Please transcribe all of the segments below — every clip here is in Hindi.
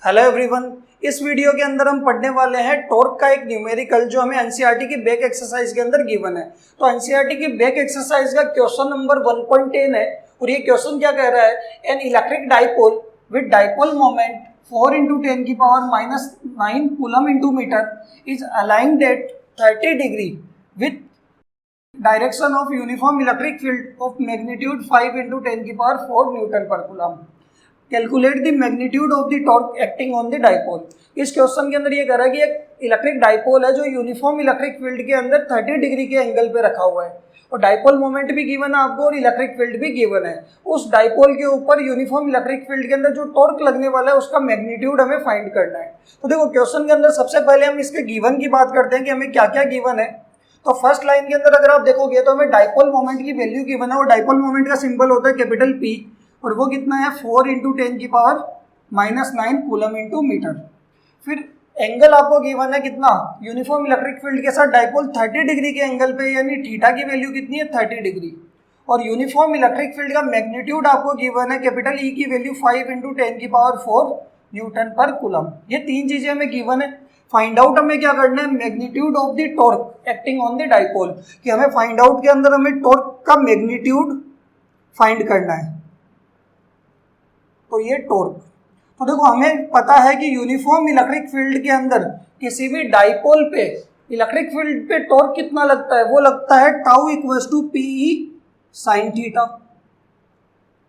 हेलो एवरीवन, इस वीडियो के अंदर हम पढ़ने वाले हैं टॉर्क का एक न्यूमेरिकल जो हमें एनसीईआरटी की बैक एक्सरसाइज के अंदर गिवन है। तो एनसीईआरटी की बैक एक्सरसाइज का क्वेश्चन नंबर 1.10 है और ये क्वेश्चन क्या कह रहा है, an electric dipole with dipole moment 4 × 10⁻⁹ coulomb into metre is aligned at 30 degree with direction of uniform electric field of magnitude 5 × 10⁴ newton per coulomb. Calculate the magnitude of the torque acting on the dipole. इस क्वेश्चन के अंदर ये कह रहा है कि एक इलेक्ट्रिक डाइपोल है जो यूनिफॉर्म इलेक्ट्रिक फील्ड के अंदर 30 डिग्री के एंगल पे रखा हुआ है और डाइपोल मोमेंट भी गिवन है आपको और इलेक्ट्रिक फील्ड भी गिवन है। उस डाइपोल के ऊपर यूनिफॉर्म इलेक्ट्रिक फील्ड के अंदर जो टॉर्क लगने वाला है उसका मैग्नीट्यूड हमें फाइंड करना है। तो देखो क्वेश्चन के अंदर सबसे पहले हम इसके गिवन की बात करते हैं कि हमें क्या क्या गिवन है। तो फर्स्ट लाइन के अंदर अगर आप देखोगे तो हमें डाइपोल मोमेंट की वैल्यू गिवन है और डाइपोल मोमेंट का सिंबल होता है कैपिटल P और वो कितना है 4 × 10⁻⁹ कूलम इंटू मीटर। फिर एंगल आपको गिवन है कितना, यूनिफॉर्म इलेक्ट्रिक फील्ड के साथ डाइपोल 30 डिग्री के एंगल पे यानी थीटा की वैल्यू कितनी है 30 डिग्री और यूनिफॉर्म इलेक्ट्रिक फील्ड का मैग्नीट्यूड आपको गिवन है कैपिटल E की वैल्यू 5 × 10⁴ न्यूटन पर कूलम। ये तीन चीजें हमें गिवन है। फाइंड आउट हमें क्या करना है, magnitude of the torque acting on the dipole, कि हमें फाइंड आउट के अंदर हमें टॉर्क का मैग्नीट्यूड फाइंड करना है। तो ये टॉर्क, तो देखो हमें पता है कि यूनिफॉर्म इलेक्ट्रिक फील्ड के अंदर किसी भी डाइपोल पे इलेक्ट्रिक फील्ड पे टॉर्क कितना लगता है, वो लगता है tau = PE sin theta.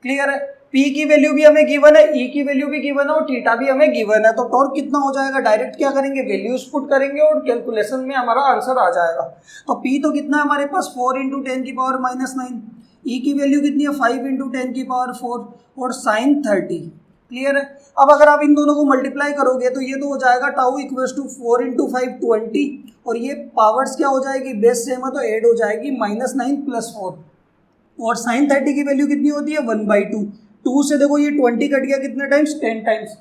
Clear है, P की वैल्यू भी हमें गिवन है, E की वैल्यू भी गिवन है और थीटा भी हमें गिवन है। तो टॉर्क कितना हो जाएगा, डायरेक्ट क्या करेंगे वैल्यूज पुट करेंगे और कैलकुलेशन में हमारा आंसर आ जाएगा। तो P तो कितना है हमारे पास 4 × 10⁻⁹, E की वैल्यू कितनी है 5 × 10⁴ और sin 30। क्लियर है। अब अगर आप इन दोनों को मल्टीप्लाई करोगे तो ये तो हो जाएगा टाउ = 4 × 5 20 और ये पावर्स क्या हो जाएगी, बेस सेम है तो ऐड हो जाएगी -9 + 4 और sin 30 की वैल्यू कितनी होती है 1/2। 2 से देखो ये 20 कट गया कितने टाइम्स 10 टाइम्स।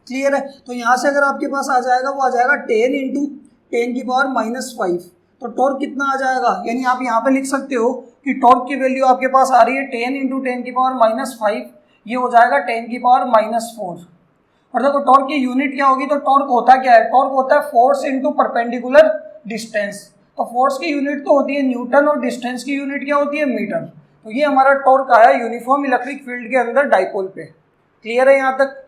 क्लियर है, तो यहाँ से अगर आपके पास आ जाएगा वो आ जाएगा 10 × 10⁻⁵। तो टॉर्क कितना आ जाएगा, यानी आप यहाँ पे लिख सकते हो कि टॉर्क की वैल्यू आपके पास आ रही है 10 × 10⁻⁵, ये हो जाएगा 10⁻⁴। और देखो टॉर्क की यूनिट क्या होगी, तो टॉर्क होता क्या है, टॉर्क होता है फोर्स इनटू परपेंडिकुलर डिस्टेंस। तो फोर्स की यूनिट तो होती है न्यूटन और डिस्टेंस की यूनिट क्या होती है मीटर। तो ये हमारा टॉर्क आया यूनिफॉर्म इलेक्ट्रिक फील्ड के अंदर डाइपोल पे। क्लियर है यहाँ तक।